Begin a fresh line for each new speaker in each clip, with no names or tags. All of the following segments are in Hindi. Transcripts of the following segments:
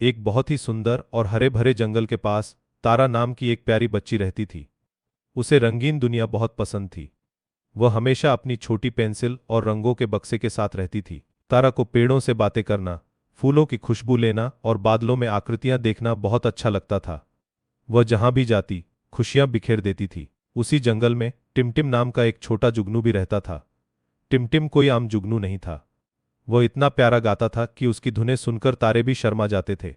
एक बहुत ही सुंदर और हरे भरे जंगल के पास तारा नाम की एक प्यारी बच्ची रहती थी। उसे रंगीन दुनिया बहुत पसंद थी। वह हमेशा अपनी छोटी पेंसिल और रंगों के बक्से के साथ रहती थी। तारा को पेड़ों से बातें करना, फूलों की खुशबू लेना और बादलों में आकृतियां देखना बहुत अच्छा लगता था। वह जहां भी जाती खुशियां बिखेर देती थी। उसी जंगल में टिमटिम नाम का एक छोटा जुगनू भी रहता था। टिमटिम कोई आम जुगनू नहीं था। वह इतना प्यारा गाता था कि उसकी धुनें सुनकर तारे भी शर्मा जाते थे।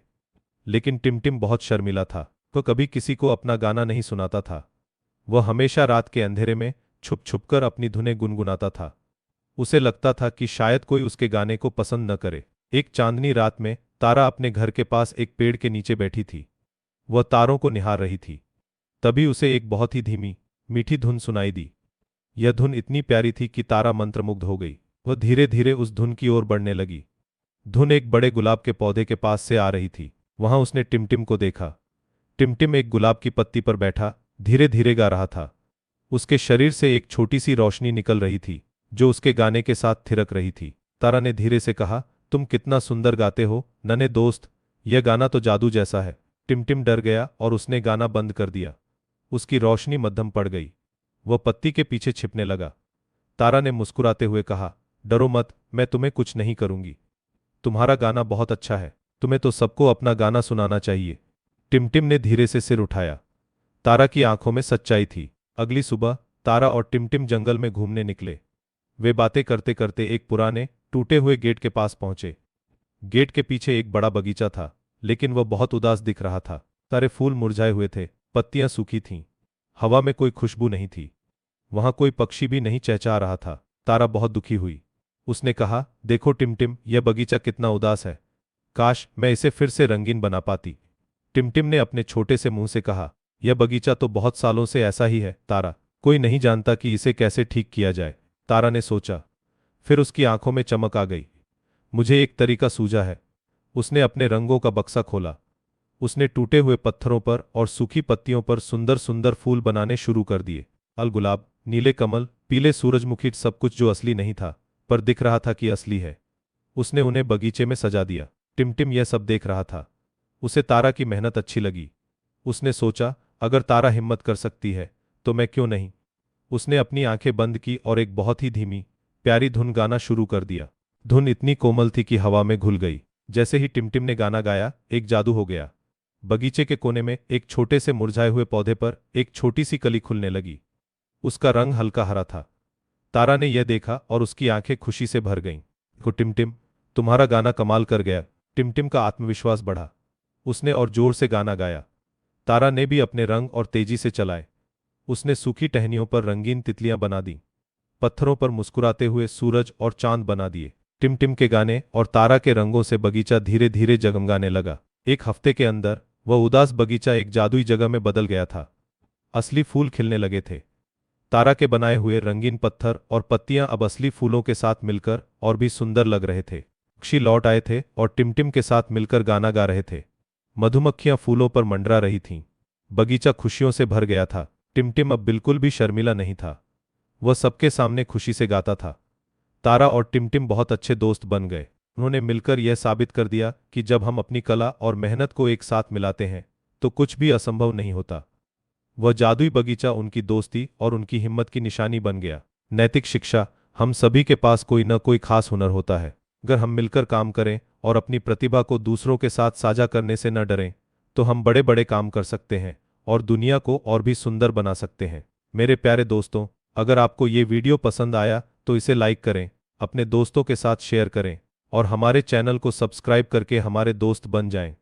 लेकिन टिमटिम बहुत शर्मीला था। वह कभी किसी को अपना गाना नहीं सुनाता था। वह हमेशा रात के अंधेरे में छुप छुपकर अपनी धुनें गुनगुनाता था। उसे लगता था कि शायद कोई उसके गाने को पसंद न करे। एक चांदनी रात में तारा अपने घर के पास एक पेड़ के नीचे बैठी थी। वह तारों को निहार रही थी। तभी उसे एक बहुत ही धीमी मीठी धुन सुनाई दी। यह धुन इतनी प्यारी थी कि तारा मंत्रमुग्ध हो गई। वह धीरे धीरे उस धुन की ओर बढ़ने लगी। धुन एक बड़े गुलाब के पौधे के पास से आ रही थी। वहां उसने टिमटिम को देखा। टिमटिम एक गुलाब की पत्ती पर बैठा धीरे धीरे गा रहा था। उसके शरीर से एक छोटी सी रोशनी निकल रही थी जो उसके गाने के साथ थिरक रही थी। तारा ने धीरे से कहा, तुम कितना सुंदर गाते हो नन्हे दोस्त, यह गाना तो जादू जैसा है। टिमटिम डर गया और उसने गाना बंद कर दिया। उसकी रोशनी मद्धम पड़ गई। वह पत्ती के पीछे छिपने लगा। तारा ने मुस्कुराते हुए कहा, डरो मत, मैं तुम्हें कुछ नहीं करूंगी। तुम्हारा गाना बहुत अच्छा है, तुम्हें तो सबको अपना गाना सुनाना चाहिए। टिमटिम ने धीरे से सिर उठाया। तारा की आंखों में सच्चाई थी। अगली सुबह तारा और टिमटिम जंगल में घूमने निकले। वे बातें करते करते एक पुराने टूटे हुए गेट के पास पहुंचे। गेट के पीछे एक बड़ा बगीचा था, लेकिन वह बहुत उदास दिख रहा था। सारे फूल मुरझाए हुए थे, पत्तियां सूखी थीं, हवा में कोई खुशबू नहीं थी। वहां कोई पक्षी भी नहीं चहचहा रहा था। तारा बहुत दुखी हुई। उसने कहा, देखो टिमटिम, यह बगीचा कितना उदास है। काश मैं इसे फिर से रंगीन बना पाती। टिमटिम ने अपने छोटे से मुंह से कहा, यह बगीचा तो बहुत सालों से ऐसा ही है तारा, कोई नहीं जानता कि इसे कैसे ठीक किया जाए। तारा ने सोचा। फिर उसकी आंखों में चमक आ गई। मुझे एक तरीका सूझा है। उसने अपने रंगों का बक्सा खोला। उसने टूटे हुए पत्थरों पर और सूखी पत्तियों पर सुंदर सुंदर फूल बनाने शुरू कर दिए। लाल गुलाब, नीले कमल, पीले सूरजमुखी, सब कुछ जो असली नहीं था पर दिख रहा था कि असली है। उसने उन्हें बगीचे में सजा दिया। टिमटिम यह सब देख रहा था। उसे तारा की मेहनत अच्छी लगी। उसने सोचा, अगर तारा हिम्मत कर सकती है तो मैं क्यों नहीं। उसने अपनी आंखें बंद की और एक बहुत ही धीमी प्यारी धुन गाना शुरू कर दिया। धुन इतनी कोमल थी कि हवा में घुल गई। जैसे ही टिमटिम ने गाना गाया, एक जादू हो गया। बगीचे के कोने में एक छोटे से मुरझाए हुए पौधे पर एक छोटी सी कली खुलने लगी। उसका रंग हल्का हरा था। तारा ने यह देखा और उसकी आंखें खुशी से भर गईं। को टिमटिम, तुम्हारा गाना कमाल कर गया। टिमटिम का आत्मविश्वास बढ़ा। उसने और जोर से गाना गाया। तारा ने भी अपने रंग और तेजी से चलाए। उसने सूखी टहनियों पर रंगीन तितलियां बना दी, पत्थरों पर मुस्कुराते हुए सूरज और चांद बना दिए। टिमटिम के गाने और तारा के रंगों से बगीचा धीरे धीरे जगमगाने लगा। एक हफ्ते के अंदर वह उदास बगीचा एक जादुई जगह में बदल गया था। असली फूल खिलने लगे थे। तारा के बनाए हुए रंगीन पत्थर और पत्तियां अब असली फूलों के साथ मिलकर और भी सुंदर लग रहे थे। पक्षी लौट आए थे और टिमटिम के साथ मिलकर गाना गा रहे थे। मधुमक्खियां फूलों पर मंडरा रही थीं। बगीचा खुशियों से भर गया था। टिमटिम अब बिल्कुल भी शर्मिला नहीं था। वह सबके सामने खुशी से गाता था। तारा और टिमटिम बहुत अच्छे दोस्त बन गए। उन्होंने मिलकर यह साबित कर दिया कि जब हम अपनी कला और मेहनत को एक साथ मिलाते हैं तो कुछ भी असंभव नहीं होता। वह जादुई बगीचा उनकी दोस्ती और उनकी हिम्मत की निशानी बन गया। नैतिक शिक्षा, हम सभी के पास कोई न कोई खास हुनर होता है। अगर हम मिलकर काम करें और अपनी प्रतिभा को दूसरों के साथ साझा करने से न डरें तो हम बड़े बड़े काम कर सकते हैं और दुनिया को और भी सुंदर बना सकते हैं। मेरे प्यारे दोस्तों, अगर आपको ये वीडियो पसंद आया तो इसे लाइक करें, अपने दोस्तों के साथ शेयर करें और हमारे चैनल को सब्सक्राइब करके हमारे दोस्त बन जाएं।